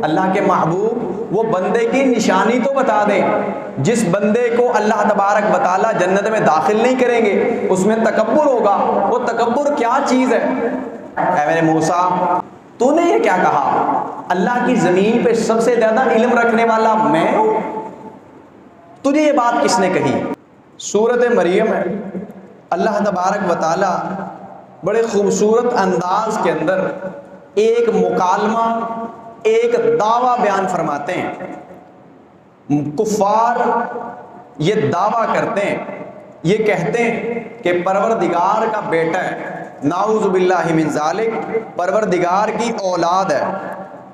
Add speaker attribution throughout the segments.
Speaker 1: اللہ کے محبوب وہ بندے کی نشانی تو بتا دیں، جس بندے کو اللہ تبارک و تعالیٰ جنت میں داخل نہیں کریں گے اس میں تکبر ہوگا، وہ تکبر کیا چیز ہے؟ اے میرے موسیٰ تو نے یہ کیا کہا؟ اللہ کی زمین پہ سب سے زیادہ علم رکھنے والا میں ہوں، تجھے یہ بات کس نے کہی؟ سورۃ مریم ہے، اللہ تبارک و تعالیٰ بڑے خوبصورت انداز کے اندر ایک مکالمہ، ایک دعویٰ بیان فرماتے ہیں۔ کفار یہ دعویٰ کرتے ہیں، یہ کہتے ہیں کہ پروردگار کا بیٹا ہے، نعوذ باللہ من ذالک، پروردگار کی اولاد ہے۔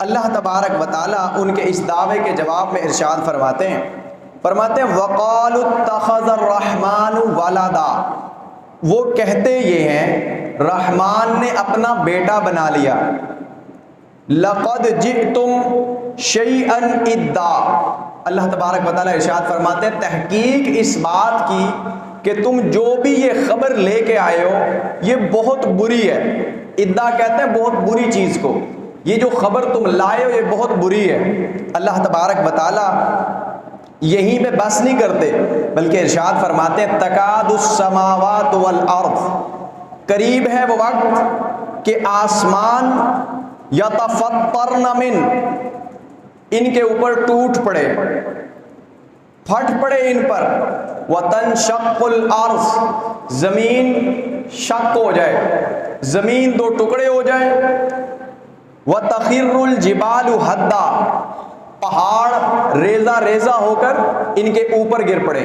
Speaker 1: اللہ تبارک و تعالیٰ ان کے اس دعوے کے جواب میں ارشاد فرماتے ہیں وَقَالُوا اتَّخَذَ الرَّحْمَنُ وَلَدًا، وہ کہتے یہ ہیں رحمان نے اپنا بیٹا بنا لیا۔ لَقَدْ جِئْتُمْ شَيْئًا إِدًّا، اللہ تبارک و تعالیٰ ارشاد فرماتے ہیں تحقیق اس بات کی کہ تم جو بھی یہ خبر لے کے آئے ہو یہ بہت بری ہے۔ ادا کہتے ہیں بہت بری چیز کو، یہ جو خبر تم لائے ہو یہ بہت بری ہے۔ اللہ تبارک و تعالیٰ یہیں پہ بس نہیں کرتے بلکہ ارشاد فرماتے ہیں تکاد السماوات والارض، قریب ہے وہ وقت کہ آسمان یتفطرن من، ان کے اوپر ٹوٹ پڑے، پھٹ پڑے ان پر، وتنشق الارض، زمین شق ہو جائے، زمین دو ٹکڑے ہو جائے، وتخر الجبال ہدا، پہاڑ ریزہ ریزہ ہو کر ان کے اوپر گر پڑے۔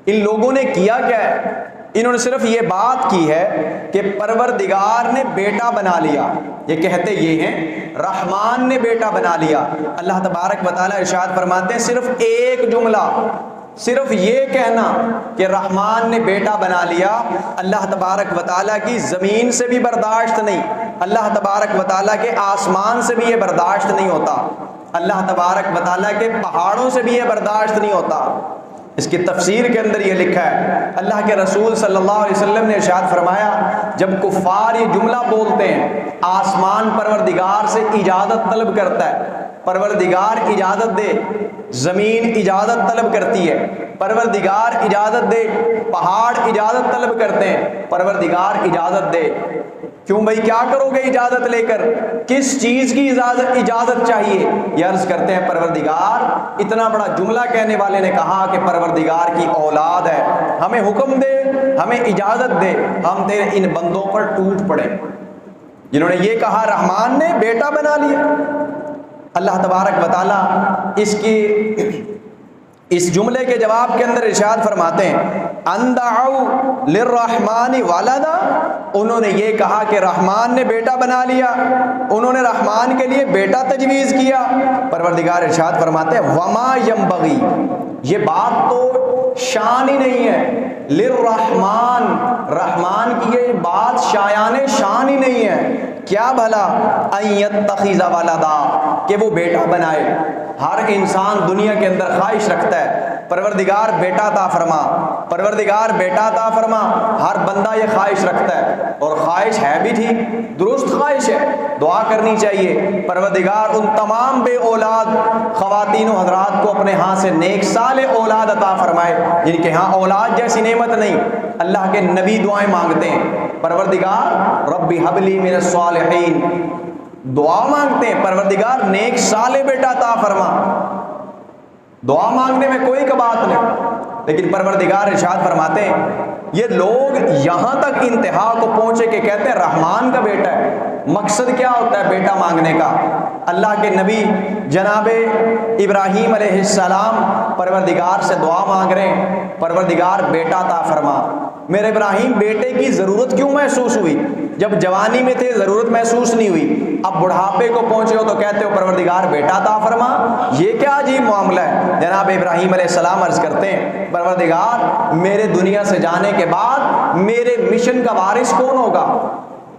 Speaker 1: ان لوگوں نے کیا کیا ہے؟ انہوں نے صرف یہ بات کی ہے کہ پروردگار نے بیٹا بنا لیا، یہ کہتے یہ ہیں رحمان نے بیٹا بنا لیا۔ اللہ تبارک و تعالیٰ ارشاد فرماتے ہیں صرف ایک جملہ، صرف یہ کہنا کہ رحمان نے بیٹا بنا لیا، اللہ تبارک و تعالیٰ کی زمین سے بھی برداشت نہیں، اللہ تبارک و تعالیٰ کے آسمان سے بھی یہ برداشت نہیں ہوتا، اللہ تبارک و تعالیٰ کے پہاڑوں سے بھی یہ برداشت نہیں ہوتا۔ اس کی تفسیر کے اندر یہ لکھا ہے، اللہ کے رسول صلی اللہ علیہ وسلم نے ارشاد فرمایا جب کفار یہ جملہ بولتے ہیں آسمان پروردگار سے اجازت طلب کرتا ہے، پروردگار اجازت دے، زمین اجازت طلب کرتی ہے، پروردگار اجازت دے، پہاڑ اجازت طلب کرتے ہیں، پروردگار اجازت دے، کیوں بھائی کیا کرو گے اجازت لے کر؟ کس چیز کی اجازت چاہیے؟ یہ عرض کرتے ہیں پروردگار، اتنا بڑا جملہ کہنے والے نے کہا کہ پروردگار کی اولاد ہے، ہمیں حکم دے، ہمیں اجازت دے، ہم تیرے ان بندوں پر ٹوٹ پڑے۔ جنہوں نے یہ کہا رحمان نے بیٹا بنا لیا، اللہ تبارک و تعالیٰ اس جملے کے جواب کے اندر ارشاد فرماتے ہیں ان دعوا للرحمن ولدا، انہوں نے یہ کہا کہ رحمان نے بیٹا بنا لیا، انہوں نے رحمان کے لیے بیٹا تجویز کیا۔ پروردگار ارشاد فرماتے ہیں وما ينبغي، یہ بات تو شان ہی نہیں ہے، للرحمن، رحمان کی یہ بات شایان شان ہی نہیں ہے، کیا بھلا ان یتخذ ولدا، کہ وہ بیٹا بنائے۔ ہر انسان دنیا کے اندر خواہش رکھتا ہے پروردگار بیٹا عطا فرما، پروردگار بیٹا عطا فرما، ہر بندہ یہ خواہش رکھتا ہے، اور خواہش ہے بھی ٹھیک، درست خواہش ہے، دعا کرنی چاہیے پروردگار ان تمام بے اولاد خواتین و حضرات کو اپنے ہاں سے نیک صالح اولاد عطا فرمائے جن کے ہاں اولاد جیسی نعمت نہیں۔ اللہ کے نبی دعائیں مانگتے ہیں پروردگار رب هب لی من الصالحین، دعا مانگتے ہیں پروردگار نیک صالح بیٹا عطا فرما، دعا مانگنے میں کوئی بات نہیں، لیکن پروردگار ارشاد فرماتے ہیں یہ لوگ یہاں تک انتہا کو پہنچے کہ کہتے ہیں رحمان کا بیٹا ہے۔ مقصد کیا ہوتا ہے بیٹا مانگنے کا؟ اللہ کے نبی جناب ابراہیم علیہ السلام پروردگار سے دعا مانگ رہے ہیں پروردگار بیٹا عطا فرما۔ میرے ابراہیم بیٹے کی ضرورت کیوں محسوس ہوئی؟ جب جوانی میں تھے ضرورت محسوس نہیں ہوئی، اب بڑھاپے کو پہنچے ہو تو کہتے ہو پروردگار بیٹا عطا فرما، یہ کیا عجیب معاملہ ہے؟ جناب ابراہیم علیہ السلام عرض کرتے ہیں پروردگار میرے دنیا سے جانے کے بعد میرے مشن کا وارث کون ہوگا؟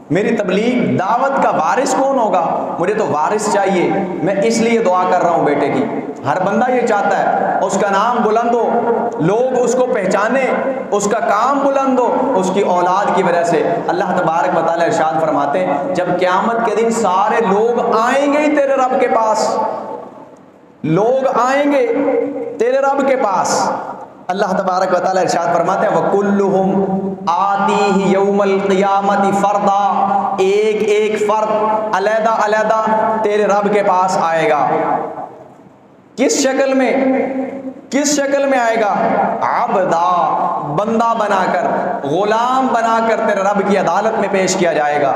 Speaker 1: میری تبلیغ دعوت کا وارث کون ہوگا؟ مجھے تو وارث چاہیے، میں اس لیے دعا کر رہا ہوں بیٹے کی۔ ہر بندہ یہ چاہتا ہے اس کا نام بلند ہو، لوگ اس کو پہچانیں، اس کا کام بلند ہو، اس کی اولاد کی وجہ سے۔ اللہ تبارک و تعالیٰ ارشاد فرماتے ہیں جب قیامت کے دن سارے لوگ آئیں گے ہی تیرے رب کے پاس، لوگ آئیں گے تیرے رب کے پاس، اللہ تبارک و تعالیٰ ارشاد فرماتے ہیں وَكُلُّهُمْ آتِيهِ يَوْمَ الْقِيَامَةِ فَرْدًا، ایک ایک فرد علیحدہ علیحدہ تیرے رب کے پاس آئے گا۔ کس شکل میں؟ کس شکل میں آئے گا؟ عبدا، بندہ بنا کر، غلام بنا کر تیرے رب کی عدالت میں پیش کیا جائے گا۔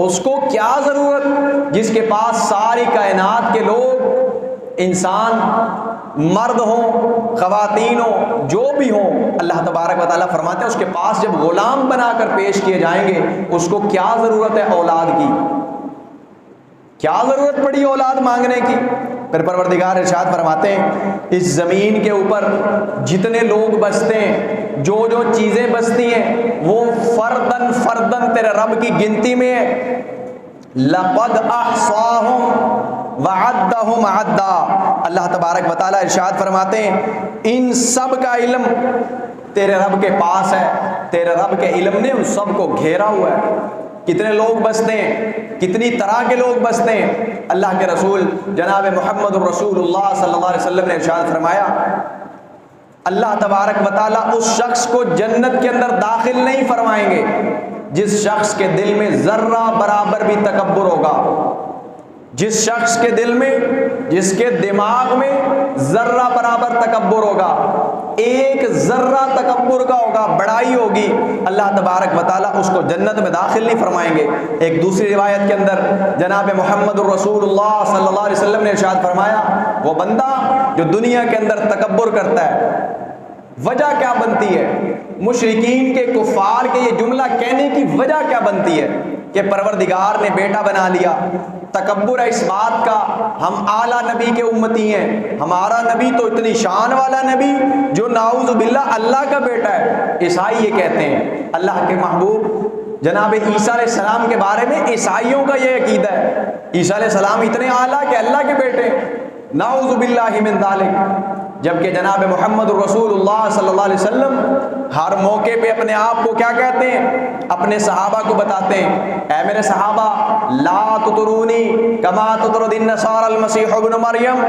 Speaker 1: اس کو کیا ضرورت جس کے پاس ساری کائنات کے لوگ، انسان مرد ہوں خواتین ہوں جو بھی ہوں، اللہ تبارک و تعالیٰ فرماتے ہیں اس کے پاس جب غلام بنا کر پیش کیے جائیں گے، اس کو کیا ضرورت ہے اولاد کی؟ کیا ضرورت پڑی اولاد مانگنے کی؟ پھر پروردگار ارشاد فرماتے ہیں اس زمین کے اوپر جتنے لوگ بستے ہیں، جو جو چیزیں بستی ہیں، وہ فردن فردن تیرے رب کی گنتی میں ہے۔ لَقَدْ أَحْصَاهُمْ وَعَدَّهُمْ عَدًّا، اللہ تبارک و تعالیٰ ارشاد فرماتے ہیں ان سب کا علم تیرے رب کے پاس ہے، تیرے رب کے علم نے ان سب کو گھیرا ہوا ہے۔ کتنے لوگ بستے ہیں، کتنی طرح کے لوگ بستے ہیں۔ اللہ کے رسول جناب محمد الرسول اللہ صلی اللہ علیہ وسلم نے ارشاد فرمایا اللہ تبارک و تعالیٰ اس شخص کو جنت کے اندر داخل نہیں فرمائیں گے جس شخص کے دل میں ذرہ برابر بھی تکبر ہوگا، جس شخص کے دل میں، جس کے دماغ میں ذرہ برابر تکبر ہوگا، ایک ذرہ تکبر کا ہوگا، بڑائی ہوگی، اللہ تبارک و تعالیٰ اس کو جنت میں داخل نہیں فرمائیں گے۔ ایک دوسری روایت کے اندر جناب محمد الرسول اللہ صلی اللہ علیہ وسلم نے ارشاد فرمایا وہ بندہ جو دنیا کے اندر تکبر کرتا ہے، وجہ کیا بنتی ہے؟ مشرکین کے، کفار کے یہ جملہ کہنے کی وجہ کیا بنتی ہے کہ پروردگار نے بیٹا بنا لیا۔ تکبر ہے اس بات کا ہم اعلیٰ نبی کے امتی ہیں، ہمارا نبی تو اتنی شان والا نبی جو نعوذ باللہ اللہ کا بیٹا ہے۔ عیسائی یہ کہتے ہیں، اللہ کے محبوب جناب عیسیٰ علیہ السلام کے بارے میں عیسائیوں کا یہ عقیدہ ہے عیسیٰ علیہ السلام اتنے اعلیٰ کہ اللہ کے بیٹے، نعوذ باللہ من ذالک۔ جبکہ جناب محمد الرسول اللہ صلی اللہ علیہ وسلم ہر موقع پہ اپنے آپ کو کیا کہتے ہیں؟ اپنے صحابہ کو بتاتے ہیں اے میرے صحابہ لا تطرونی کما تطرد النصارى المسیح ابن مریم،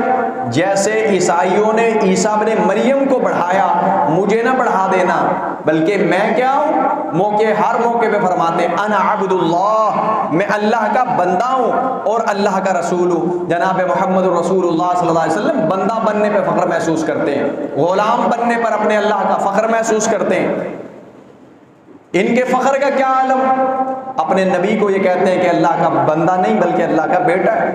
Speaker 1: جیسے عیسائیوں نے عیسیٰ ابن مریم کو بڑھایا مجھے نہ بڑھا دینا، بلکہ میں کیا ہوں؟ ہر موقع پہ فرماتے ہیں انا عبد اللہ، میں اللہ کا بندہ ہوں اور اللہ کا رسول ہوں۔ جناب محمد الرسول اللہ صلی اللہ علیہ وسلم بندہ بننے پہ فخر محسوس کرتے ہیں، غلام بننے پر اپنے اللہ کا فخر محسوس کرتے ہیں۔ ان کے فخر کا کیا عالم؟ اپنے نبی کو یہ کہتے ہیں کہ اللہ کا بندہ نہیں بلکہ اللہ کا بیٹا ہے۔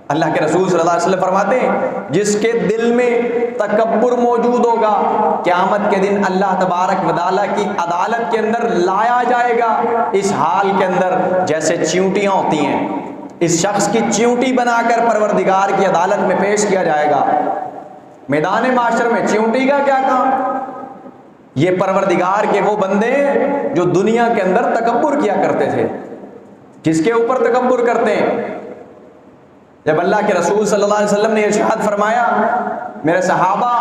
Speaker 1: اللہ کے رسول صلی اللہ علیہ وسلم فرماتے ہیں جس کے دل میں تکبر موجود ہوگا قیامت کے دن اللہ تبارک و تعالیٰ کی عدالت کے اندر لایا جائے گا اس حال کے اندر جیسے چیونٹیاں ہوتی ہیں، اس شخص کی چیونٹی بنا کر پروردگار کی عدالت میں پیش کیا جائے گا۔ میدان معاشر میں چیونٹی کا کیا کام؟ یہ پروردگار کے وہ بندے ہیں جو دنیا کے اندر تکبر کیا کرتے تھے۔ کس کے اوپر تکبر کرتے ہیں؟ جب اللہ کے رسول صلی اللہ علیہ وسلم نے ارشاد فرمایا میرے صحابہ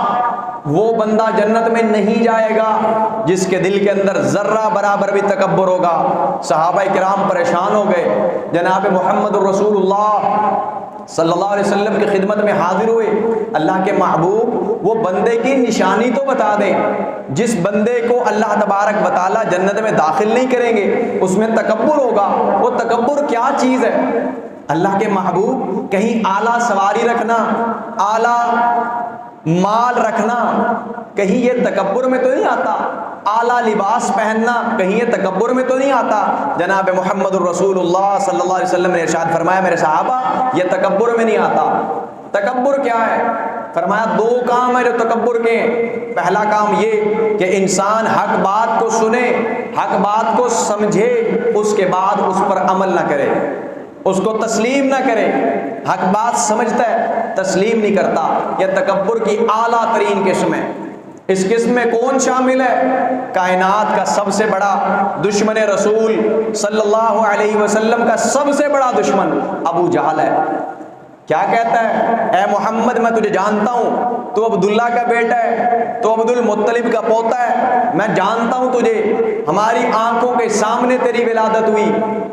Speaker 1: وہ بندہ جنت میں نہیں جائے گا جس کے دل کے اندر ذرہ برابر بھی تکبر ہوگا، صحابہ کرام پریشان ہو گئے، جناب محمد الرسول اللہ صلی اللہ علیہ وسلم کی خدمت میں حاضر ہوئے۔ اللہ کے محبوب وہ بندے کی نشانی تو بتا دیں جس بندے کو اللہ تبارک و تعالیٰ جنت میں داخل نہیں کریں گے، اس میں تکبر ہوگا۔ وہ تکبر کیا چیز ہے؟ اللہ کے محبوب کہیں اعلیٰ سواری رکھنا، اعلیٰ مال رکھنا کہیں یہ تکبر میں تو نہیں آتا؟ اعلیٰ لباس پہننا کہیں یہ تکبر میں تو نہیں آتا؟ جناب محمد الرسول اللہ صلی اللہ علیہ وسلم نے ارشاد فرمایا میرے صحابہ یہ تکبر میں نہیں آتا۔ تکبر کیا ہے؟ فرمایا دو کام ہے جو تکبر کے ہیں۔ پہلا کام یہ کہ انسان حق بات کو سنے، حق بات کو سمجھے، اس کے بعد اس پر عمل نہ کرے، اس کو تسلیم نہ کرے۔ حق بات سمجھتا ہے تسلیم نہیں کرتا، یہ تکبر کی اعلیٰ ترین قسم ہے۔ اس قسم میں کون شامل ہے؟ کائنات کا سب سے بڑا دشمن رسول صلی اللہ علیہ وسلم کا سب سے بڑا دشمن ابو جہل ہے۔ کیا کہتا ہے؟ اے محمد میں تجھے جانتا ہوں، تو عبداللہ کا بیٹا ہے، تو عبد المطلب کا پوتا ہے، میں جانتا ہوں تجھے، ہماری آنکھوں کے سامنے تیری ولادت ہوئی،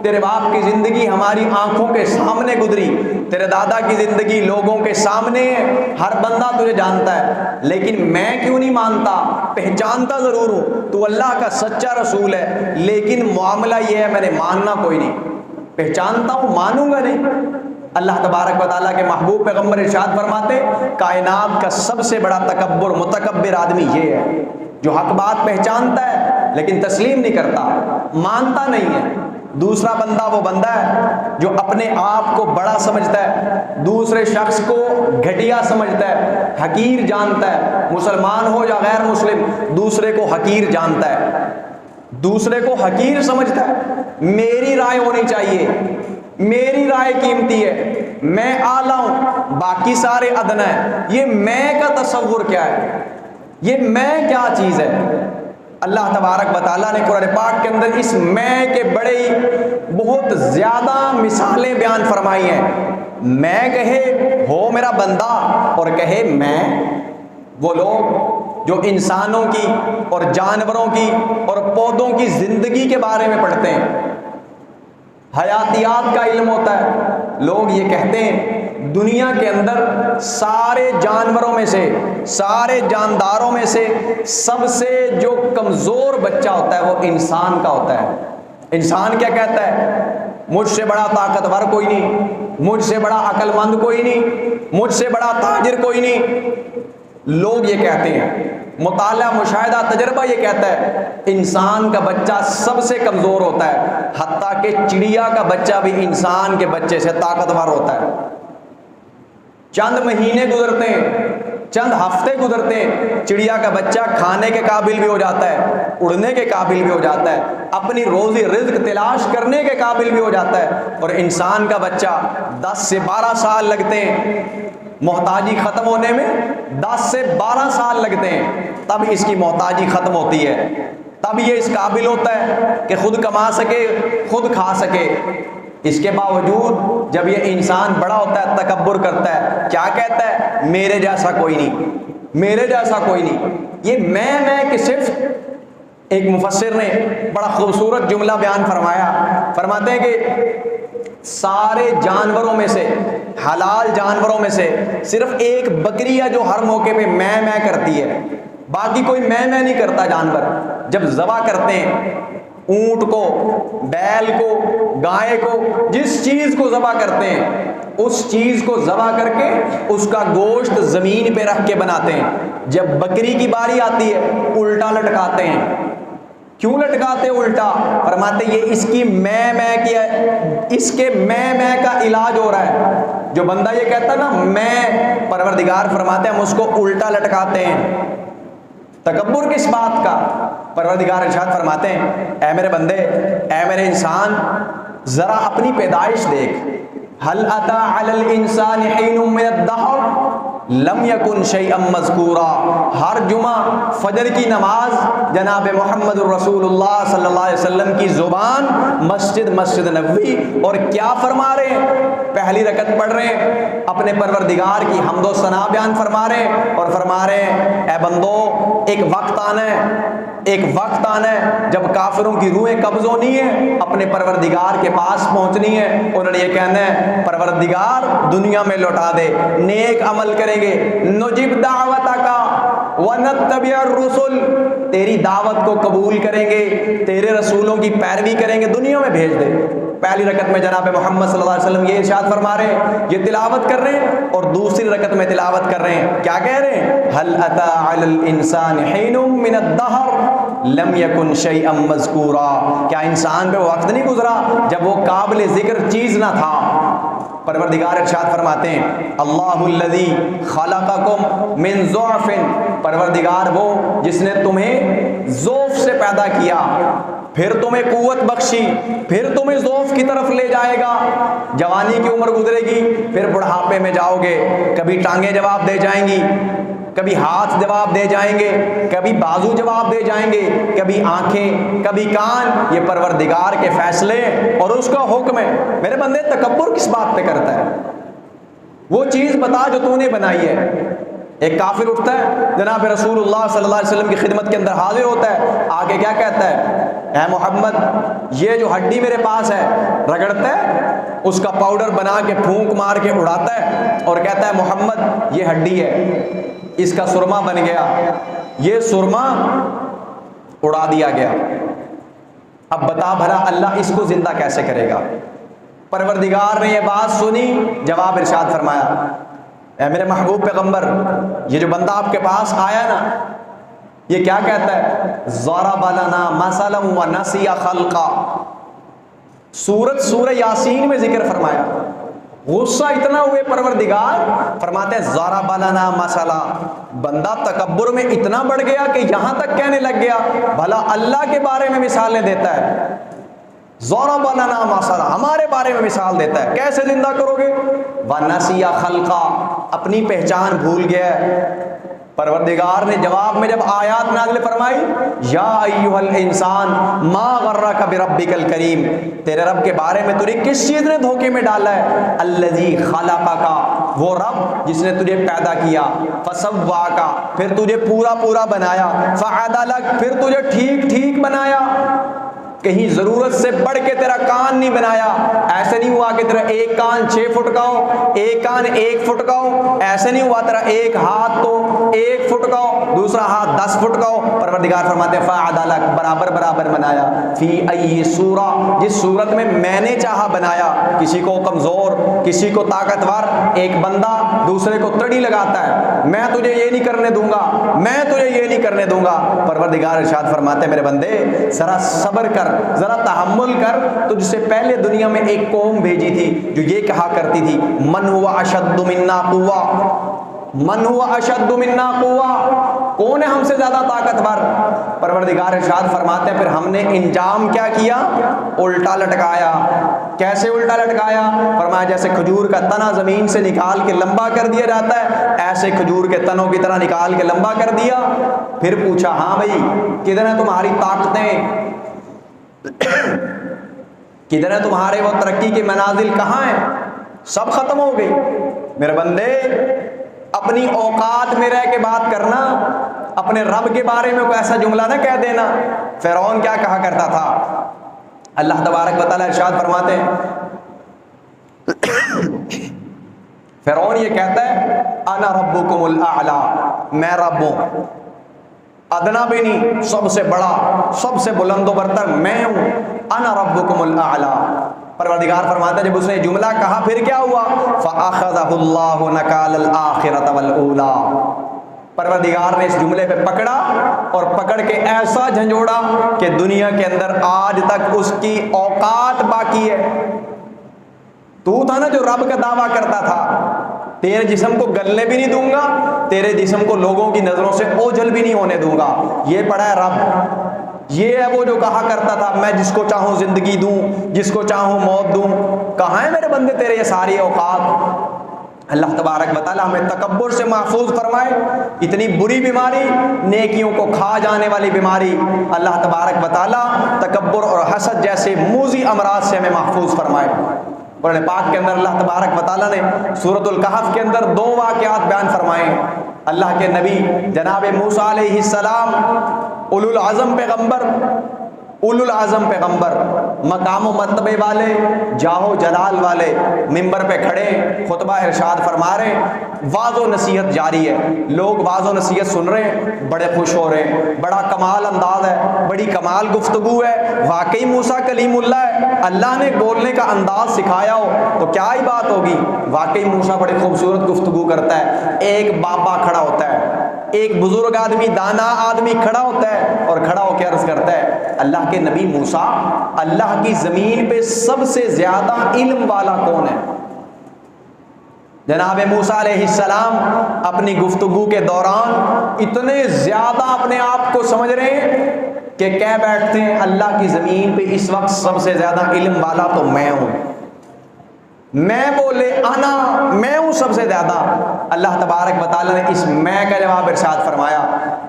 Speaker 1: تیرے باپ کی زندگی ہماری آنکھوں کے سامنے گزری، تیرے دادا کی زندگی لوگوں کے سامنے ہے، ہر بندہ تجھے جانتا ہے، لیکن میں کیوں نہیں مانتا؟ پہچانتا ضرور ہوں تو اللہ کا سچا رسول ہے، لیکن معاملہ یہ ہے میں نے ماننا کوئی نہیں، پہچانتا ہوں مانوں گا نہیں۔ اللہ تبارک و تعالیٰ کے محبوب پیغمبر ارشاد فرماتے کائنات کا سب سے بڑا تکبر متکبر آدمی یہ ہے جو حق بات پہچانتا ہے لیکن تسلیم نہیں کرتا، مانتا نہیں ہے۔ دوسرا بندہ وہ بندہ ہے جو اپنے آپ کو بڑا سمجھتا ہے، دوسرے شخص کو گھٹیا سمجھتا ہے، حقیر جانتا ہے، مسلمان ہو یا غیر مسلم دوسرے کو حقیر جانتا ہے، دوسرے کو حقیر سمجھتا ہے۔ میری رائے ہونی چاہیے، میری رائے قیمتی ہے، میں اعلیٰ ہوں باقی سارے ادنا ہیں۔ یہ میں کا تصور کیا ہے؟ یہ میں کیا چیز ہے؟ اللہ تبارک و تعالیٰ نے قرآن پاک کے اندر اس میں کے بڑے ہی بہت زیادہ مثالیں بیان فرمائی ہیں۔ میں کہے ہو میرا بندہ اور کہے میں، وہ لوگ جو انسانوں کی اور جانوروں کی اور پودوں کی زندگی کے بارے میں پڑھتے ہیں، حیاتیات کا علم ہوتا ہے، لوگ یہ کہتے ہیں دنیا کے اندر سارے جانوروں میں سے، سارے جانداروں میں سے سب سے جو کمزور بچہ ہوتا ہے وہ انسان کا ہوتا ہے۔ انسان کیا کہتا ہے؟ مجھ سے بڑا طاقتور کوئی نہیں، مجھ سے بڑا عقل مند کوئی نہیں، مجھ سے بڑا تاجر کوئی نہیں، لوگ یہ کہتے ہیں۔ مطالعہ مشاہدہ تجربہ یہ کہتا ہے انسان کا بچہ سب سے کمزور ہوتا ہے، حتیٰ کہ چڑیا کا بچہ بھی انسان کے بچے سے طاقتور ہوتا ہے۔ چند مہینے گزرتے ہیں، چند ہفتے گزرتے ہیں، چڑیا کا بچہ کھانے کے قابل بھی ہو جاتا ہے، اڑنے کے قابل بھی ہو جاتا ہے، اپنی روزی رزق تلاش کرنے کے قابل بھی ہو جاتا ہے، اور انسان کا بچہ 10 سے 12 سال لگتے ہیں محتاجی ختم ہونے میں، 10 سے 12 سال لگتے ہیں، تب اس کی محتاجی ختم ہوتی ہے، تب یہ اس قابل ہوتا ہے کہ خود کما سکے، خود کھا سکے۔ اس کے باوجود جب یہ انسان بڑا ہوتا ہے تکبر کرتا ہے، کیا کہتا ہے؟ میرے جیسا کوئی نہیں، میرے جیسا کوئی نہیں۔ یہ میں کہ صرف ایک مفسر نے بڑا خوبصورت جملہ بیان فرمایا، فرماتے ہیں کہ سارے جانوروں میں سے، حلال جانوروں میں سے صرف ایک بکری ہے جو ہر موقع پہ میں کرتی ہے، باقی کوئی میں نہیں کرتا۔ جانور جب ذبح کرتے ہیں اونٹ کو، بیل کو، گائے کو، جس چیز کو ذبح کرتے ہیں اس چیز کو ذبح کر کے اس کا گوشت زمین پہ رکھ کے بناتے ہیں، جب بکری کی باری آتی ہے الٹا لٹکاتے ہیں۔ کیوں لٹکاتے الٹا؟ فرماتے یہ اس کی میں کیا ہے، اس کے میں کا علاج ہو رہا ہے۔ جو بندہ یہ کہتا ہے نا میں، پروردگار فرماتے ہیں ہم اس کو الٹا لٹکاتے ہیں۔ تکبر کس بات کا؟ پروردگار ارشاد فرماتے ہیں اے میرے بندے، اے میرے انسان، ذرا اپنی پیدائش دیکھ، هل اتى على الانسان حين من الدهر لم يكن شيئا مذکورا۔ ہر جمعہ فجر کی نماز جناب محمد الرسول اللہ صلی اللہ علیہ وسلم کی زبان مسجد نبوی، اور کیا فرما رہے ہیں؟ پہلی رکعت پڑھ رہے ہیں، اپنے پروردگار کی حمد و ثنا بیان فرما رہے ہیں، اور فرما رہے ہیں اے بندو ایک وقت آنا ہے، ایک وقت آنا ہے جب کافروں کی روحیں قبض ہونی ہے، اپنے پروردگار کے پاس پہنچنی ہے، انہوں نے یہ کہنا ہے پروردگار دنیا میں لوٹا دے، نیک عمل کریں گے، نجب دعوتک ونتبع الرسل، تیری دعوت کو قبول کریں گے، تیرے رسولوں کی پیروی کریں گے، دنیا میں بھیج دے۔ پہلی رکعت میں جناب محمد صلی اللہ علیہ وسلم یہ ارشاد فرما رہے ہیں، یہ تلاوت کر رہے ہیں، اور دوسری رکعت میں تلاوت کر رہے ہیں، کیا کہہ رہے ہیں؟ هل اتى على الانسان حين من الدهر لم يكن شيئا مذکورا۔ کیا انسان پہ وقت نہیں گزرا جب وہ قابل ذکر چیز نہ تھا؟ پروردگار ارشاد فرماتے ہیں اللہ الذی خلقکم من ضعف، پروردگار وہ جس نے تمہیں ضعف سے پیدا کیا، پھر تمہیں قوت بخشی، پھر تمہیں ضعف کی طرف لے جائے گا، جوانی کی عمر گزرے گی، پھر بڑھاپے میں جاؤ گے، کبھی ٹانگیں جواب دے جائیں گی، کبھی ہاتھ جواب دے جائیں گے، کبھی بازو جواب دے جائیں گے، کبھی آنکھیں، کبھی کان۔ یہ پروردگار کے فیصلے اور اس کا حکم ہے۔ میرے بندے تکبر کس بات پہ کرتا ہے؟ وہ چیز بتا جو تو نے بنائی ہے۔ ایک کافر اٹھتا ہے، جناب رسول اللہ صلی اللہ علیہ وسلم کی خدمت کے اندر حاضر ہوتا ہے، آگے کیا کہتا ہے؟ اے محمد، یہ جو ہڈی میرے پاس ہے، رگڑتا ہے، اس کا پاؤڈر بنا کے پھونک مار کے اڑاتا ہے اور کہتا ہے محمد یہ ہڈی ہے، اس کا سرما بن گیا، یہ سرما اڑا دیا گیا۔ اب بتا بھلا اللہ اس کو زندہ کیسے کرے گا؟ پروردگار نے یہ بات سنی، جواب ارشاد فرمایا، اے میرے محبوب پیغمبر، یہ جو بندہ آپ کے پاس آیا نا، یہ کیا کہتا ہے؟ ضرب لنا مثلا ونسی خلقا۔ سورہ یاسین میں ذکر فرمایا۔ غصہ اتنا ہوئے پروردگار، فرماتے ہیں ضرب لنا مثلا، بندہ تکبر میں اتنا بڑھ گیا کہ یہاں تک کہنے لگ گیا بھلا اللہ کے بارے میں مثالیں دیتا ہے۔ ضرب لنا مثلا، ہمارے بارے میں مثال دیتا ہے، کیسے زندہ کرو گے؟ ونسی خلقا، اپنی پہچان بھول گیا ہے۔ پروردگار نے جواب میں جب آیات نازل فرمائی، یا ایھا الانسان ما غرک بربک الکریم، تیرے رب کے بارے میں تجھے کس چیز نے دھوکے میں ڈالا ہے؟ الذی خلقک، وہ رب جس نے تجھے پیدا کیا، فسواک، پھر تجھے پورا بنایا، فعدلک، پھر تجھے ٹھیک ٹھیک بنایا، کہیں ضرورت سے بڑھ کے تیرا کان نہیں بنایا۔ ایسے نہیں ہوا کہ تیرا ایک کان 6 فٹ کا ہو، ایک کان 1 فٹ کا ہو، ایسے نہیں ہوا تیرا ایک ہاتھ تو 1 فٹ کا ہو، دوسرا ہاتھ 10 فٹ کا ہو۔ پروردگار فرماتے ہیں فعدلک، برابر بنایا، فی ای صورہ، جس صورت میں میں نے چاہا بنایا۔ کسی کو کمزور، کسی کو طاقتور، ایک بندہ دوسرے کو تڑی لگاتا ہے، میں تجھے یہ نہیں کرنے دوں گا، میں تجھے یہ نہیں کرنے دوں گا۔ پروردگار ارشاد فرماتے ہیں میرے بندے ذرا صبر کر، ذرا تحمل کر، تجھ سے پہلے دنیا میں ایک قوم بھیجی تھی جو یہ کہا کرتی تھی من ہوا اشد منا قوہ، من ہوا اشد منا قوہ، کون ہے ہم سے زیادہ طاقتور؟ پروردگار ارشاد فرماتے ہیں پھر ہم نے انجام کیا کیا؟ الٹا لٹکایا۔ کیسے الٹا لٹکایا؟ فرمایا جیسے کھجور کا تنا زمین سے نکال کے لمبا کر دیا جاتا ہے، ایسے کھجور کے تنوں کی طرح نکال کے لمبا کر دیا۔ پھر پوچھا ہاں بھائی کدھر ہیں تمہاری طاقتیں، کدھر ہے تمہارے وہ ترقی کے منازل، کہاں ہیں؟ سب ختم ہو گئی۔ میرے بندے اپنی اوقات میں رہ کے بات کرنا، اپنے رب کے بارے میں کوئی ایسا جملہ نہ کہہ دینا۔ فرعون کیا کہا کرتا تھا؟ اللہ تبارک و تعالیٰ ارشاد فرماتے ہیں، فرعون یہ کہتا ہے انا ربکم الاعلی، میں رب ہوں، ادنا بھی نہیں، سب سے بڑا، سب سے بلند و برتر میں ہوں، انا ربکم الاعلی۔ پروردگار فرماتا ہے جب اس نے جملہ کہا پھر کیا ہوا؟ فاخذہ اللہ نکال الآخرۃ والأولی، پروردگار نے اس جملے پہ پکڑا اور پکڑ کے ایسا جھنجھوڑا کہ دنیا کے اندر آج تک اس کی اوقات باقی ہے۔ تو تھا نا جو رب کا دعویٰ کرتا تھا تیرے جسم کو گلنے بھی نہیں دوں گا، تیرے جسم کو لوگوں کی نظروں سے اوجھل بھی نہیں ہونے دوں گا، یہ پڑا ہے رب۔ یہ ہے وہ جو کہا کرتا تھا میں جس کو چاہوں زندگی دوں، جس کو چاہوں موت دوں۔ کہاں ہے میرے بندے تیرے یہ ساری اوقات؟ اللہ تبارک و تعالیٰ ہمیں تکبر سے محفوظ فرمائے۔ اتنی بری بیماری، نیکیوں کو کھا جانے والی بیماری، اللہ تبارک و تعالیٰ تکبر اور حسد جیسے موذی امراض سے ہمیں محفوظ فرمائے۔ قرآن پاک کے اندر اللہ تبارک و تعالیٰ نے سورۃ الکہف کے اندر 2 واقعات بیان فرمائے ہیں۔ اللہ کے نبی جناب موسیٰ علیہ السلام، اولو العزم پیغمبر، اولو العزم پیغمبر، مقام و مرتبے والے، جاہ و جلال والے، ممبر پہ کھڑے خطبہ ارشاد فرما رہے ہیں، واعظ و نصیحت جاری ہے، لوگ واعظ و نصیحت سن رہے ہیں، بڑے خوش ہو رہے ہیں، بڑا کمال انداز ہے، بڑی کمال گفتگو ہے، واقعی موسیٰ کلیم اللہ ہے۔ اللہ نے بولنے کا انداز سکھایا ہو تو کیا ہی بات ہوگی، واقعی موسیٰ بڑی خوبصورت گفتگو کرتا ہے۔ ایک بابا کھڑا ہوتا ہے، ایک بزرگ آدمی، دانا آدمی کھڑا ہوتا ہے اور کھڑا ہو کے عرض کرتا ہے اللہ کے نبی موسیٰ، اللہ کی زمین پہ سب سے زیادہ علم والا کون ہے؟ جناب موسیٰ علیہ السلام اپنی گفتگو کے دوران اتنے زیادہ اپنے آپ کو سمجھ رہے ہیں کہ کہہ بیٹھتے ہیں اللہ کی زمین پہ اس وقت سب سے زیادہ علم والا تو میں ہوں۔ میں بولے انا، میں ہوں سب سے زیادہ۔ اللہ تبارک و تعالیٰ نے اس میں کا جواب ارشاد فرمایا.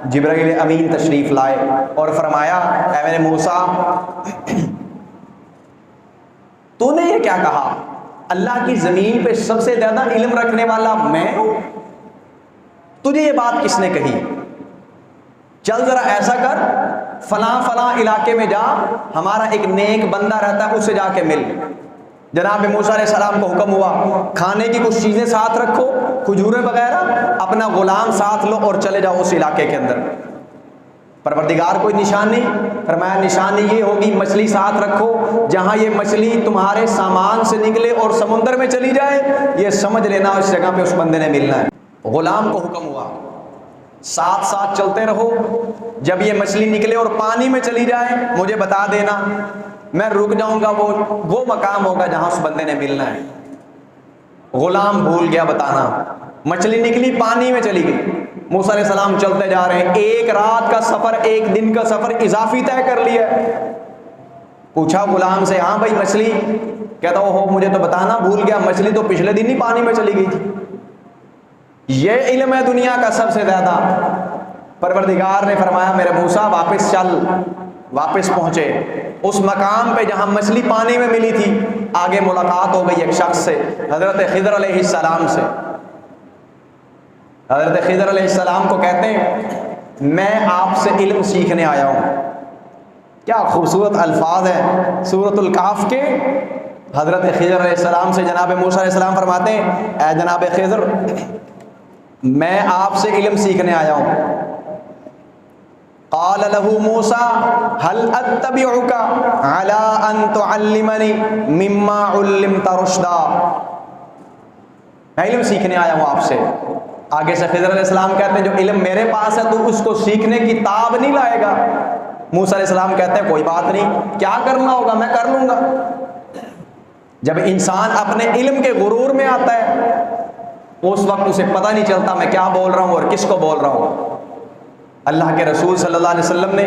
Speaker 1: جبرائیل امین تشریف لائے اور فرمایا اے میرے موسیٰ تو نے یہ کیا کہا؟ اللہ کی زمین پہ سب سے زیادہ علم رکھنے والا میں ہوں؟ تجھے یہ بات کس نے کہی؟ چل ذرا ایسا کر، فلاں فلاں علاقے میں جا، ہمارا ایک نیک بندہ رہتا ہے، اس سے جا کے مل. جناب موسیٰ علیہ السلام کو حکم ہوا کھانے کی کچھ چیزیں ساتھ رکھو، کھجوریں وغیرہ، اپنا غلام ساتھ لو اور چلے جاؤ اس علاقے کے اندر. پروردگار کوئی نشانی؟ فرمایا نشانی یہ ہوگی مچھلی ساتھ رکھو، جہاں یہ مچھلی تمہارے سامان سے نکلے اور سمندر میں چلی جائے یہ سمجھ لینا اس جگہ پہ اس بندے نے ملنا ہے. غلام کو حکم ہوا ساتھ ساتھ چلتے رہو، جب یہ مچھلی نکلے اور پانی میں چلی جائے مجھے بتا دینا، میں رک جاؤں گا، وہ مقام ہوگا جہاں اس بندے نے ملنا ہے. غلام بھول گیا بتانا، مچھلی نکلی پانی میں چلی گئی. موسیٰ علیہ السلام چلتے جا رہے ہیں، ایک رات کا سفر ایک دن کا سفر اضافی طے کر لیا. پوچھا غلام سے ہاں بھائی مچھلی؟ کہتا ہو مجھے تو بتانا، بھول گیا، مچھلی تو پچھلے دن ہی پانی میں چلی گئی تھی. یہ علم ہے دنیا کا سب سے زیادہ. پروردگار نے فرمایا میرے موسیٰ واپس چل. واپس پہنچے اس مقام پہ جہاں مچھلی پانی میں ملی تھی. آگے ملاقات ہو گئی ایک شخص سے، حضرت خضر علیہ السلام سے. حضرت خضر علیہ السلام کو کہتے ہیں میں آپ سے علم سیکھنے آیا ہوں. کیا خوبصورت الفاظ ہیں سورۃ الکہف کے. حضرت خضر علیہ السلام سے جناب موسیٰ علیہ السلام فرماتے ہیں اے جناب خضر میں آپ سے علم سیکھنے آیا ہوں. قال له موسیٰ هل اتبعک علی ان تعلمنی مما علمت رشدا. میں علم سیکھنے آیا ہوں آپ سے. آگے سے خضر علیہ السلام کہتے ہیں جو علم میرے پاس ہے تو اس کو سیکھنے کی تاب نہیں لائے گا. موسیٰ علیہ السلام کہتے ہیں کوئی بات نہیں، کیا کرنا ہوگا میں کر لوں گا. جب انسان اپنے علم کے غرور میں آتا ہے اس وقت اسے پتہ نہیں چلتا میں کیا بول رہا ہوں اور کس کو بول رہا ہوں. اللہ کے رسول صلی اللہ علیہ وسلم نے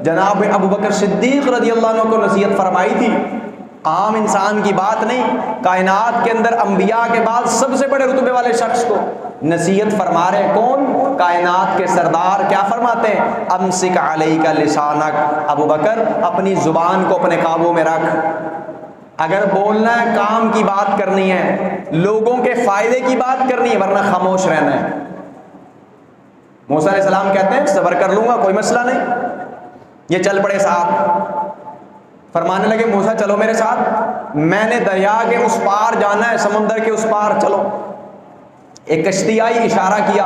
Speaker 1: جناب ابوبکر صدیق رضی اللہ عنہ کو نصیحت فرمائی تھی. عام انسان کی بات نہیں، کائنات کے اندر انبیاء کے بعد سب سے بڑے رتبے والے شخص کو نصیحت فرما رہے ہیں. کون؟ کائنات کے سردار. کیا فرماتے ہیں؟ امسک علیک لسانک. ابو بکر اپنی زبان کو اپنے قابو میں رکھ. اگر بولنا ہے کام کی بات کرنی ہے، لوگوں کے فائدے کی بات کرنی ہے، ورنہ خاموش رہنا ہے. موسیٰ علیہ السلام کہتے ہیں صبر کر لوں گا کوئی مسئلہ نہیں. یہ چل پڑے ساتھ. فرمانے لگے موسیٰ چلو میرے ساتھ، میں نے دریا کے اس پار جانا ہے، سمندر کے اس پار چلو. ایک کشتی آئی، اشارہ کیا.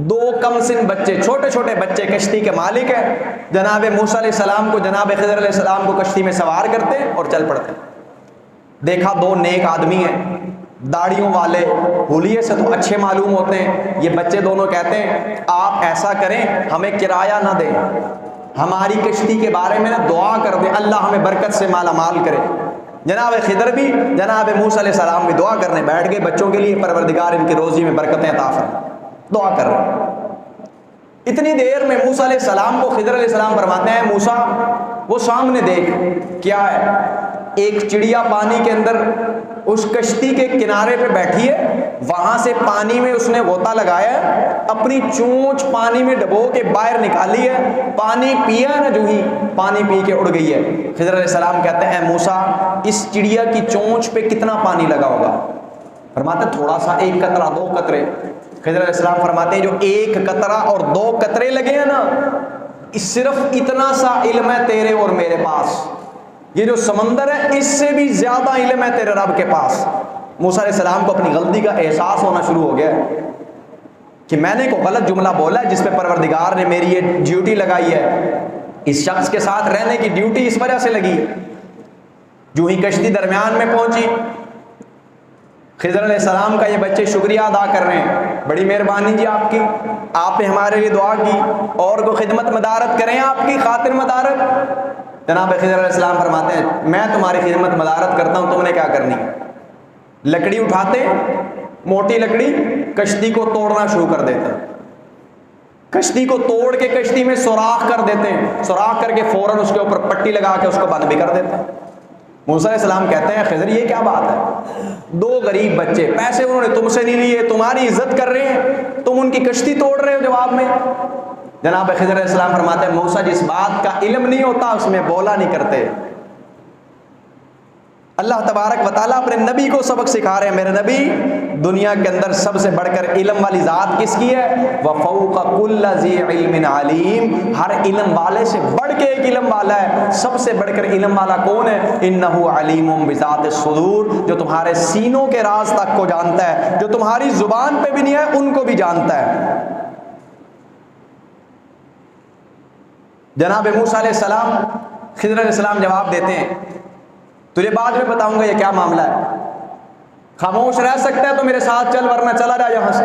Speaker 1: 2 کم سن بچے، چھوٹے چھوٹے بچے کشتی کے مالک ہیں. جناب موسیٰ علیہ السلام کو جناب خضر علیہ السلام کو کشتی میں سوار کرتے اور چل پڑتے. دیکھا 2 نیک آدمی ہیں، داڑھیوں والے، حلیے سے تو اچھے معلوم ہوتے ہیں. یہ بچے دونوں کہتے ہیں آپ ایسا کریں ہمیں کرایہ نہ دیں، ہماری کشتی کے بارے میں دعا کر دیں، اللہ ہمیں برکت سے مالا مال کرے. جناب خضر بھی جناب موسیٰ علیہ السلام بھی دعا کرنے بیٹھ گئے بچوں کے لیے، پروردگار ان کی روزی میں برکتیں عطا فرمائے. دعا کر رہے ہیں. اتنی دیر میں موسیٰ علیہ السلام کو خضر علیہ السلام فرماتے ہیں موسیٰ وہ سامنے دیکھ کیا ہے. ایک چڑیا پانی کے اندر اس کشتی کے کنارے پہ بیٹھی ہے، وہاں سے پانی میں اس نے غوطہ لگایا ہے، اپنی چونچ پانی میں ڈبو کے باہر نکالی ہے، پانی پیا نا، جو ہی پانی پی کے اڑ گئی ہے. خضر علیہ السلام کہتے ہیں موسیٰ اس چڑیا کی چونچ پہ کتنا پانی لگا ہوگا؟ فرماتے تھوڑا سا، 1 قطرہ 2 قطرے. خضر علیہ السلام فرماتے ہیں جو 1 قطرہ اور 2 قطرے لگے ہیں نا، صرف اتنا سا علم ہے تیرے اور میرے پاس. یہ جو سمندر ہے اس سے بھی زیادہ علم ہے تیرے رب کے پاس. موسیٰ علیہ السلام کو اپنی غلطی کا احساس ہونا شروع ہو گیا ہے کہ میں نے کوئی غلط جملہ بولا ہے جس پہ پروردگار نے میری یہ ڈیوٹی لگائی ہے. اس شخص کے ساتھ رہنے کی ڈیوٹی اس وجہ سے لگی. جو ہی کشتی درمیان میں پہنچی، خضر علیہ السلام کا یہ بچے شکریہ ادا کر رہے ہیں، بڑی مہربانی جی آپ کی، آپ نے ہمارے لیے دعا کی، اور کو خدمت مدارت کریں آپ کی خاطر مدارت. جناب خضر علیہ السلام فرماتے ہیں میں تمہاری خدمت مدارت کرتا ہوں، تم نے کیا کرنی ہے؟ لکڑی اٹھاتے، موٹی لکڑی، کشتی کو توڑنا شروع کر دیتے ہیں. کشتی کو توڑ کے کشتی میں سوراخ کر دیتے ہیں، سوراخ کر کے فوراً اس کے اوپر پٹی لگا کے اس کو بند بھی کر دیتے ہیں. موسیٰ علیہ السلام کہتے ہیں خضر یہ کیا بات ہے، 2 غریب بچے، پیسے انہوں نے تم سے نہیں لیے، تمہاری عزت کر رہے ہیں، تم ان کی کشتی توڑ رہے ہو جواب میں۔ جناب خضر علیہ السلام فرماتے ہیں موسیٰ جس بات کا علم نہیں ہوتا اس میں بولا نہیں کرتے۔ اللہ تبارک و تعالیٰ اپنے نبی کو سبق سکھا رہے ہیں، میرے نبی دنیا کے اندر سب سے بڑھ کر علم والی ذات کس کی ہے؟ وَفَوْقَ كُلَّ ذِي عِلْمٍ عَلِيمٍ، ہر علم والے سے بڑھ کے ایک علم والا ہے، سب سے بڑھ کر علم والا کون ہے؟ إِنَّهُ عَلِيمٌ بِذَاتِ الصُّدُورِ، جو تمہارے سینوں کے راز تک کو جانتا ہے، جو تمہاری زبان پہ بھی نہیں ہے ان کو بھی جانتا ہے۔ جناب موسیٰ علیہ السلام، خضر علیہ السلام جواب دیتے ہیں تجھے بعد میں بتاؤں گا یہ کیا معاملہ ہے، خاموش رہ سکتا ہے تو میرے ساتھ چل ورنہ چلا جا یہاں سے۔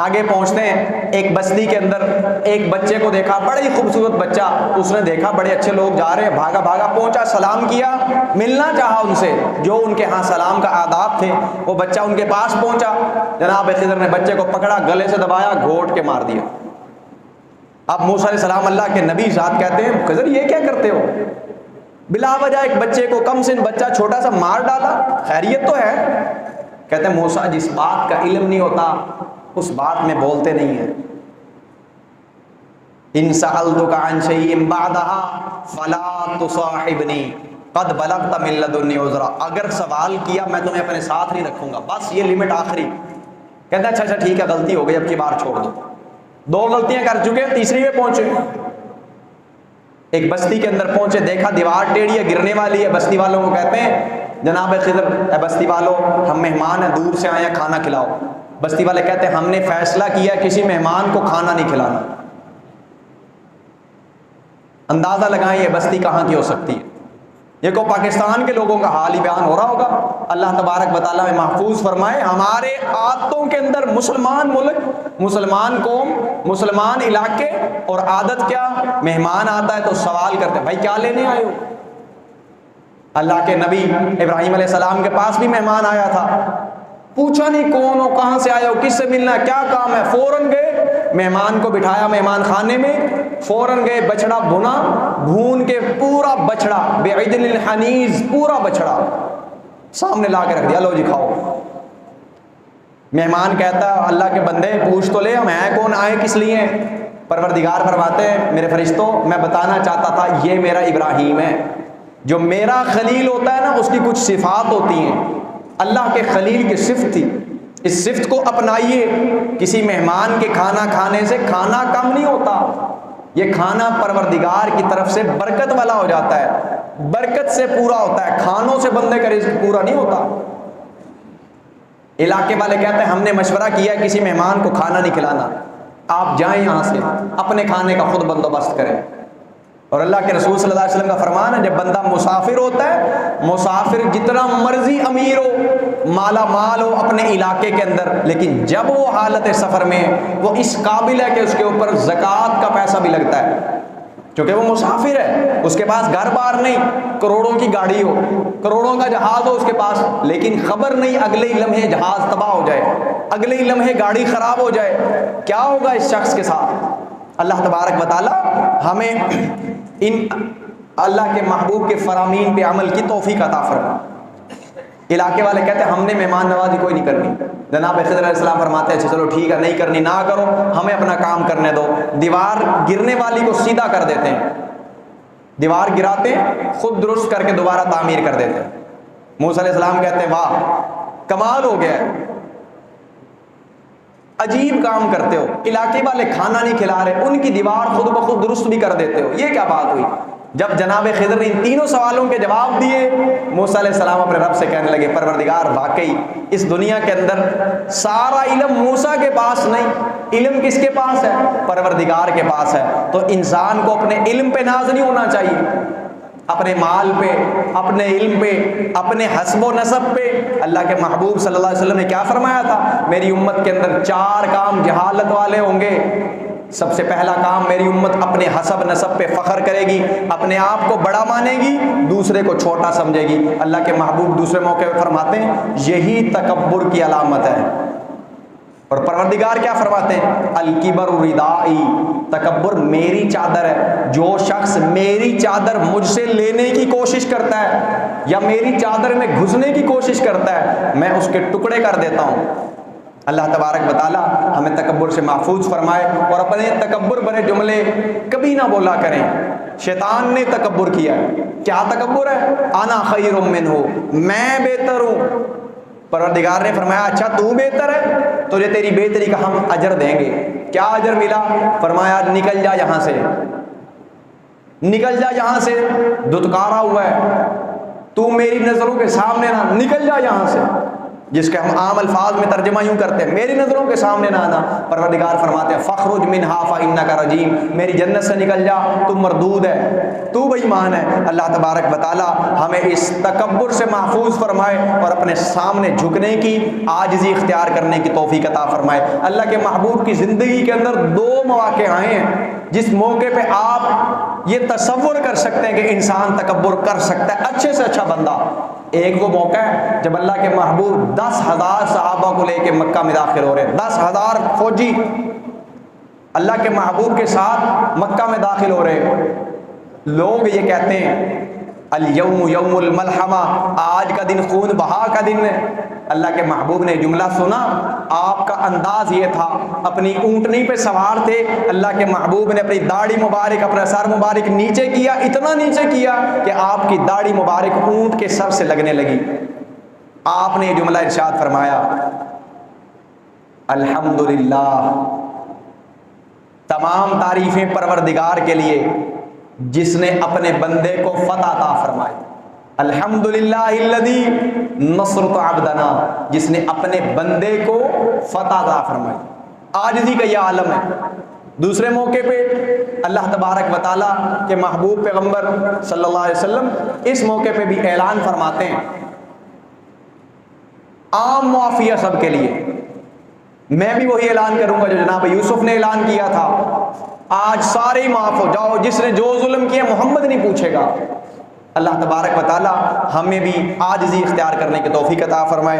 Speaker 1: آگے پہنچتے ہیں، ایک بستی کے اندر ایک بچے کو دیکھا، بڑا ہی خوبصورت بچہ، اس نے دیکھا بڑے اچھے لوگ جا رہے ہیں، بھاگا بھاگا پہنچا، سلام کیا، ملنا چاہا ان سے، جو ان کے ہاں سلام کا آداب تھے وہ بچہ ان کے پاس پہنچا، جناب خضر نے بچے کو پکڑا، گلے سے دبایا، گھوٹ کے مار دیا۔ اب موسیٰ علیہ السلام اللہ کے نبی ذات کہتے ہیں خضر یہ کیا کرتے ہو، بلا وجہ ایک بچے کو، کم سن بچہ چھوٹا سا مار ڈالا، خیریت تو ہے؟ کہتے ہیں موسیٰ جس بات کا علم نہیں ہوتا اس بات میں بولتے نہیں ہیں۔ ان سألتک عن شیء بعدها فلا تصاحبنی قد بلغت من لدنی عذرا، اگر سوال کیا میں تمہیں اپنے ساتھ نہیں رکھوں گا، بس یہ لمٹ آخری۔ کہتے ہیں اچھا ٹھیک ہے غلطی ہو گئی، اب کی بار چھوڑ دو، 2 غلطیاں کر چکے، تیسری میں پہنچے، ایک بستی کے اندر پہنچے، دیکھا دیوار ٹیڑھی ہے، گرنے والی ہے، بستی والوں کو کہتے ہیں جناب خضر اے بستی والوں ہم مہمان ہیں، دور سے آئے ہیں، کھانا کھلاؤ۔ بستی والے کہتے ہیں ہم نے فیصلہ کیا کسی مہمان کو کھانا نہیں کھلانا۔ اندازہ لگائیں یہ بستی کہاں کی ہو سکتی ہے، یہ کو پاکستان کے لوگوں کا حال ہی بیان ہو رہا ہوگا۔ اللہ تبارک و تعالیٰ میں محفوظ فرمائے ہمارے عادتوں کے اندر مسلمان ملک، مسلمان قوم، مسلمان علاقے، اور عادت کیا، مہمان آتا ہے تو سوال کرتے ہیں بھائی کیا لینے آئے ہو۔ اللہ کے نبی ابراہیم علیہ السلام کے پاس بھی مہمان آیا تھا، پوچھا نہیں کون ہو، کہاں سے آئے ہو، کس سے ملنا ہے، کیا کام ہے، فوراً گئے مہمان کو بٹھایا مہمان خانے میں، فوراً گئے بچڑا بھونا، بھون کے پورا بچڑا بعجل الحنیز، پورا بچڑا سامنے لا کے رکھ دیا، لو جی کھاؤ۔ مہمان کہتا ہے اللہ کے بندے پوچھ تو لے ہم ہیں کون، آئے کس لیے؟ پروردگار فرماتے ہیں میرے فرشتوں میں بتانا چاہتا تھا یہ میرا ابراہیم ہے، جو میرا خلیل ہوتا ہے نا اس کی کچھ صفات ہوتی ہیں، اللہ کے خلیل کی صفت تھی، اس صفت کو اپنائیے۔ کسی مہمان کے کھانا کھانے سے کھانا کم نہیں ہوتا، یہ کھانا پروردگار کی طرف سے برکت والا ہو جاتا ہے، برکت سے پورا ہوتا ہے، کھانوں سے بندے کا رزق پورا نہیں ہوتا۔ علاقے والے کہتے ہیں ہم نے مشورہ کیا کسی مہمان کو کھانا نہیں کھلانا، آپ جائیں یہاں سے اپنے کھانے کا خود بندوبست کریں۔ اور اللہ کے رسول صلی اللہ علیہ وسلم کا فرمان ہے جب بندہ مسافر ہوتا ہے، مسافر جتنا مرضی امیر ہو، مالا مال ہو اپنے علاقے کے اندر، لیکن جب وہ حالت سفر میں وہ اس قابل ہے کہ اس کے اوپر زکوٰۃ کا پیسہ بھی لگتا ہے، کیونکہ وہ مسافر ہے، اس کے پاس گھر بار نہیں، کروڑوں کی گاڑی ہو، کروڑوں کا جہاز ہو اس کے پاس، لیکن خبر نہیں اگلے ہی لمحے جہاز تباہ ہو جائے، اگلے ہی لمحے گاڑی خراب ہو جائے، کیا ہوگا اس شخص کے ساتھ؟ اللہ تبارک و تعالی ہمیں ان اللہ کے محبوب کے فرامین پہ عمل کی توفیق عطا فرمائے۔ علاقے والے کہتے ہیں ہم نے مہمان نوازی کوئی نہیں کرنی، جناب خضر علیہ السلام فرماتے ہیں چلو ٹھیک ہے نہیں کرنی نہ کرو، ہمیں اپنا کام کرنے دو۔ دیوار گرنے والی کو سیدھا کر دیتے ہیں، دیوار گراتے ہیں خود درست کر کے دوبارہ تعمیر کر دیتے ہیں۔ موسیٰ علیہ السلام کہتے ہیں واہ کمال ہو گیا ہے، عجیب کام کرتے ہو، علاقے والے کھانا نہیں کھلا رہے، ان کی دیوار خود بخود درست بھی کر دیتے ہو، یہ کیا بات ہوئی؟ جب جناب خضر نے ان تینوں سوالوں کے جواب دیے، موسیٰ علیہ السلام اپنے رب سے کہنے لگے پروردگار واقعی اس دنیا کے اندر سارا علم موسیٰ کے پاس نہیں، علم کس کے پاس ہے؟ پروردگار کے پاس ہے۔ تو انسان کو اپنے علم پہ ناز نہیں ہونا چاہیے، اپنے مال پہ، اپنے علم پہ، اپنے حسب و نسب پہ۔ اللہ کے محبوب صلی اللہ علیہ وسلم نے کیا فرمایا تھا؟ میری امت کے اندر 4 کام جہالت والے ہوں گے۔ سب سے پہلا کام، میری امت اپنے حسب نسب پہ فخر کرے گی، اپنے آپ کو بڑا مانے گی، دوسرے کو چھوٹا سمجھے گی۔ اللہ کے محبوب دوسرے موقع پہ فرماتے ہیں یہی تکبر کی علامت ہے، اور پروردگار پروردگار کیا فرماتے ہیں؟ الکبر ردائی، تکبر میری چادر ہے. جو شخص میری چادر مجھ سے لینے کی کوشش کرتا ہے یا میری چادر میں گھسنے کی کوشش کرتا ہے میں اس کے ٹکڑے کر دیتا ہوں. اللہ تبارک و تعالی ہمیں تکبر سے محفوظ فرمائے اور اپنے تکبر بھرے جملے کبھی نہ بولا کریں. شیطان نے تکبر کیا ہے. کیا تکبر ہے؟ انا خیر منہ، میں بہتر ہوں. پروردگار نے فرمایا اچھا تو بہتر ہے، تجھے تیری بہتری کا ہم اجر دیں گے. کیا اجر ملا؟ فرمایا نکل جا یہاں سے، نکل جا یہاں سے، دتکارا ہوا ہے تو میری نظروں کے سامنے نہ، نکل جا یہاں سے. جس کے ہم عام الفاظ میں ترجمہ یوں کرتے ہیں میری نظروں کے سامنے نہ آنا. پروردگار فرماتے ہیں فخرج منہا فانک رجیم، میری جنت سے نکل جا، تو مردود ہے، تو بے ایمان ہے. اللہ تبارک و تعالی ہمیں اس تکبر سے محفوظ فرمائے اور اپنے سامنے جھکنے کی، عاجزی اختیار کرنے کی توفیق عطا فرمائے. اللہ کے محبوب کی زندگی کے اندر 2 مواقع آئے ہیں جس موقع پہ آپ یہ تصور کر سکتے ہیں کہ انسان تکبر کر سکتا ہے اچھے سے اچھا بندہ. ایک وہ موقع ہے جب اللہ کے محبوب 10,000 صحابہ کو لے کے مکہ میں داخل ہو رہے ہیں. 10,000 فوجی اللہ کے محبوب کے ساتھ مکہ میں داخل ہو رہے ہیں. لوگ یہ کہتے ہیں الیوم یوم الملحمہ، آج کا دن خون بہا کا دن ہے. اللہ کے محبوب نے جملہ سنا، آپ کا انداز یہ تھا، اپنی اونٹنی پہ سوار تھے. اللہ کے محبوب نے اپنی داڑھی مبارک، اپنا سر مبارک نیچے کیا، اتنا نیچے کیا کہ آپ کی داڑھی مبارک اونٹ کے سر سے لگنے لگی. آپ نے یہ جملہ ارشاد فرمایا الحمدللہ، تمام تعریفیں پروردگار کے لیے جس نے اپنے بندے کو فتح عطا فرمائی. الحمدللہ الذی نصرت عبدنا، جس نے اپنے بندے کو فتح عطا فرمائی. عاجزی کا یہ عالم ہے. دوسرے موقع پہ اللہ تبارک و تعالیٰ کے محبوب پیغمبر صلی اللہ علیہ وسلم اس موقع پہ بھی اعلان فرماتے ہیں عام معافیہ سب کے لیے. میں بھی وہی اعلان کروں گا جو جناب یوسف نے اعلان کیا تھا، آج سارے ہی معاف ہو جاؤ، جس نے جو ظلم کیا محمد نہیں پوچھے گا. اللہ تبارک و تعالی ہمیں بھی عاجزی اختیار کرنے کی توفیق عطا فرمائے.